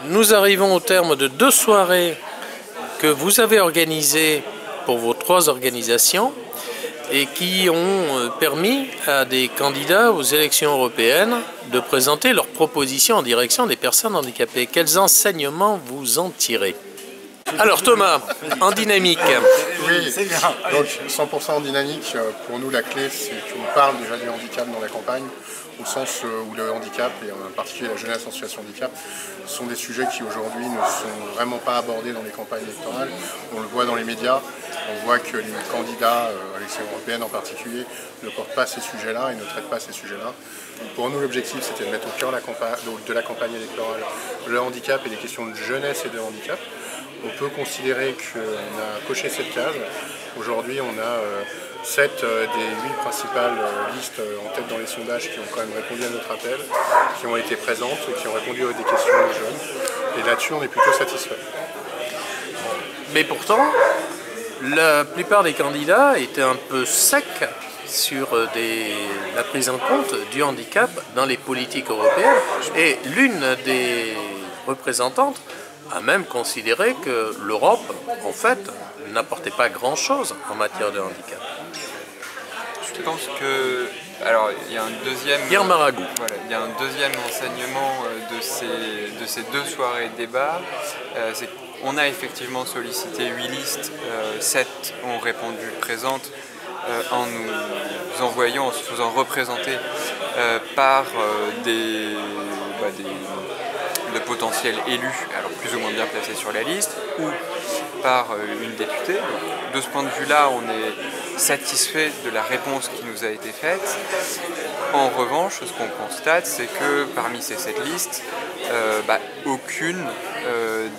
Nous arrivons au terme de 2 soirées que vous avez organisées pour vos 3 organisations et qui ont permis à des candidats aux élections européennes de présenter leurs propositions en direction des personnes handicapées. Quels enseignements vous en tirez? Alors Thomas, en dynamique. Oui, c'est bien. Donc 100% en dynamique, pour nous la clé c'est qu'on parle déjà du handicap dans la campagne, au sens où le handicap, et en particulier la jeunesse en situation de handicap, sont des sujets qui aujourd'hui ne sont vraiment pas abordés dans les campagnes électorales. On le voit dans les médias, on voit que les candidats, à l'élection européenne en particulier, ne portent pas ces sujets-là et ne traitent pas ces sujets-là. Pour nous l'objectif c'était de mettre au cœur de la campagne électorale le handicap et les questions de jeunesse et de handicap. On peut considérer qu'on a coché cette case. Aujourd'hui, on a 7 des 8 principales listes en tête dans les sondages qui ont quand même répondu à notre appel, qui ont été présentes et qui ont répondu à des questions des jeunes. Et là-dessus, on est plutôt satisfait. Mais pourtant, la plupart des candidats étaient un peu secs sur la prise en compte du handicap dans les politiques européennes. Et l'une des représentantes a même considéré que l'Europe, en fait, n'apportait pas grand-chose en matière de handicap. Je pense que... Alors, il y a un deuxième... Pierre Maragou. Voilà, il y a un deuxième enseignement de ces 2 soirées de débat. C'est qu'on a effectivement sollicité 8 listes, 7 ont répondu présentes en nous envoyant, en se faisant représenter par de potentiels élus, alors plus ou moins bien placés sur la liste, ou par une députée. De ce point de vue-là, on est satisfait de la réponse qui nous a été faite. En revanche, ce qu'on constate, c'est que parmi ces 7 listes, aucune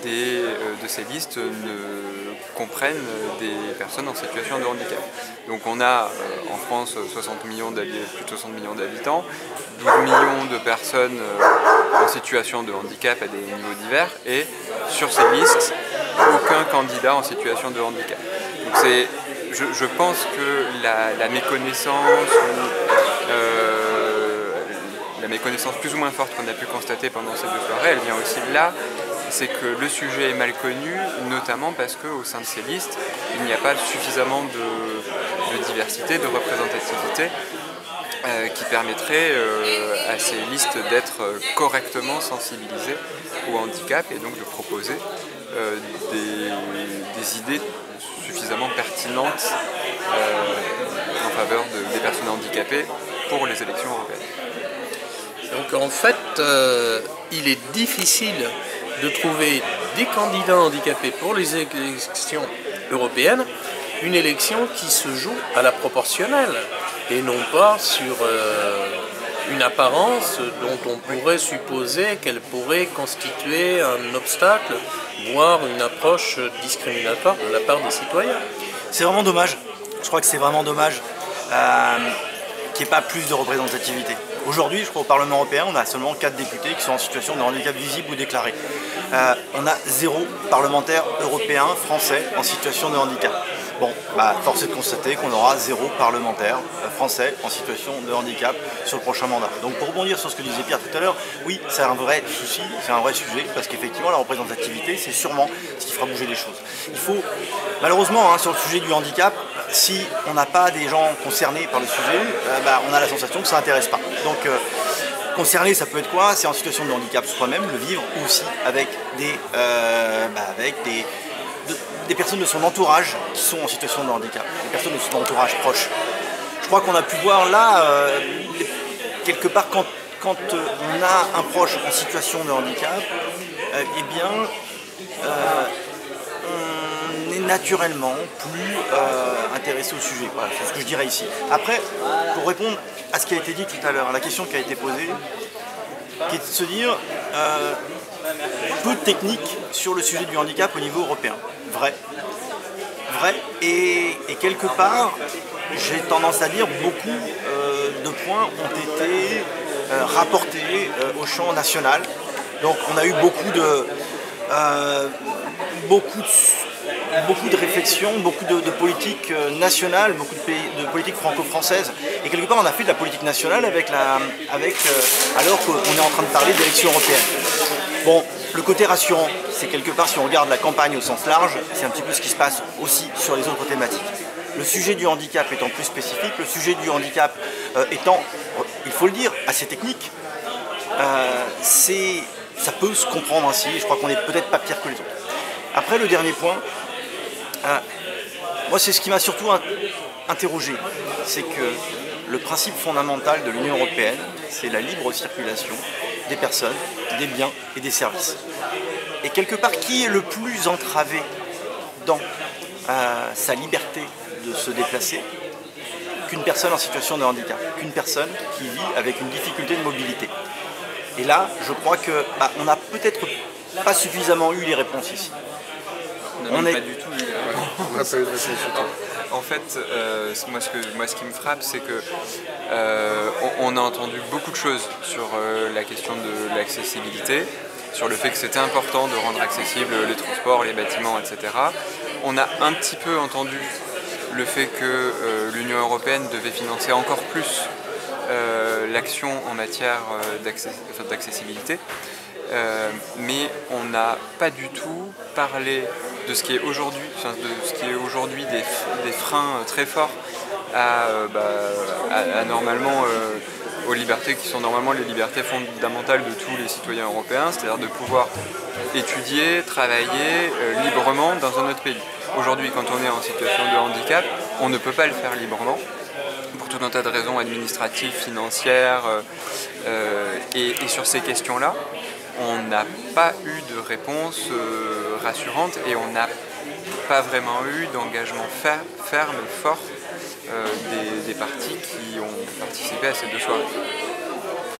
de ces listes ne comprennent des personnes en situation de handicap. Donc on a en France plus de 60 millions d'habitants, 12 millions de personnes en situation de handicap à des niveaux divers, et sur ces listes, aucun candidat en situation de handicap. Donc je pense que la méconnaissance plus ou moins forte qu'on a pu constater pendant ces 2 soirées, elle vient aussi de là, c'est que le sujet est mal connu, notamment parce qu'au sein de ces listes, il n'y a pas suffisamment de diversité, de représentativité qui permettrait à ces listes d'être correctement sensibilisées au handicap et donc de proposer des idées suffisamment pertinentes en faveur des personnes handicapées pour les élections européennes. Donc en fait, il est difficile de trouver des candidats handicapés pour les élections européennes, une élection qui se joue à la proportionnelle et non pas sur une apparence dont on pourrait supposer qu'elle pourrait constituer un obstacle, voire une approche discriminatoire de la part des citoyens. C'est vraiment dommage, je crois que c'est vraiment dommage qu'il n'y ait pas plus de représentativité. Aujourd'hui, je crois au Parlement européen, on a seulement 4 députés qui sont en situation de handicap visible ou déclaré. On a 0 parlementaire européen, français, en situation de handicap. Bon, force est de constater qu'on aura 0 parlementaire français en situation de handicap sur le prochain mandat. Donc pour rebondir sur ce que disait Pierre tout à l'heure, oui, c'est un vrai souci, c'est un vrai sujet, parce qu'effectivement la représentativité, c'est sûrement ce qui fera bouger les choses. Il faut, malheureusement, sur le sujet du handicap, si on n'a pas des gens concernés par le sujet, on a la sensation que ça n'intéresse pas. Donc concerné, ça peut être quoi? C'est en situation de handicap soi-même, le vivre, ou aussi avec des personnes de son entourage qui sont en situation de handicap, des personnes de son entourage proche. Je crois qu'on a pu voir là, quelque part, quand on a un proche en situation de handicap, on est naturellement plus intéressé au sujet. Voilà, c'est ce que je dirais ici. Après, pour répondre à ce qui a été dit tout à l'heure, à la question qui a été posée, qui est de se dire peu de techniques sur le sujet du handicap au niveau européen. Vrai. Et quelque part, j'ai tendance à dire beaucoup de points ont été rapportés au champ national. Donc on a eu beaucoup de réflexions, beaucoup de politiques nationales, beaucoup de politiques franco-françaises. Et quelque part, on a fait de la politique nationale alors qu'on est en train de parler d'élections européennes. Bon, le côté rassurant, c'est quelque part, si on regarde la campagne au sens large, c'est un petit peu ce qui se passe aussi sur les autres thématiques. Le sujet du handicap étant plus spécifique, le sujet du handicap étant, il faut le dire, assez technique, ça peut se comprendre ainsi, je crois qu'on n'est peut-être pas pire que les autres. Après, le dernier point, moi c'est ce qui m'a surtout interrogé, c'est que le principe fondamental de l'Union européenne, c'est la libre circulation des personnes, des biens et des services. Et quelque part, qui est le plus entravé dans sa liberté de se déplacer qu'une personne en situation de handicap, qu'une personne qui vit avec une difficulté de mobilité. Et là, je crois qu'on n'a peut-être pas suffisamment eu les réponses ici. On n'a pas du tout eu les réponses. On n'a pas eu de réponse du tout. En fait, moi ce qui me frappe, c'est que on a entendu beaucoup de choses sur la question de l'accessibilité, sur le fait que c'était important de rendre accessibles les transports, les bâtiments, etc. On a un petit peu entendu le fait que l'Union européenne devait financer encore plus l'action en matière d'accessibilité, mais on n'a pas du tout parlé de ce qui est aujourd'hui, des freins très forts normalement aux libertés qui sont normalement les libertés fondamentales de tous les citoyens européens, c'est-à-dire de pouvoir étudier, travailler librement dans un autre pays. Aujourd'hui, quand on est en situation de handicap, on ne peut pas le faire librement, pour tout un tas de raisons administratives, financières, et sur ces questions-là, on n'a pas eu de réponse rassurante et on n'a pas vraiment eu d'engagement ferme et fort des partis qui ont participé à ces 2 soirées.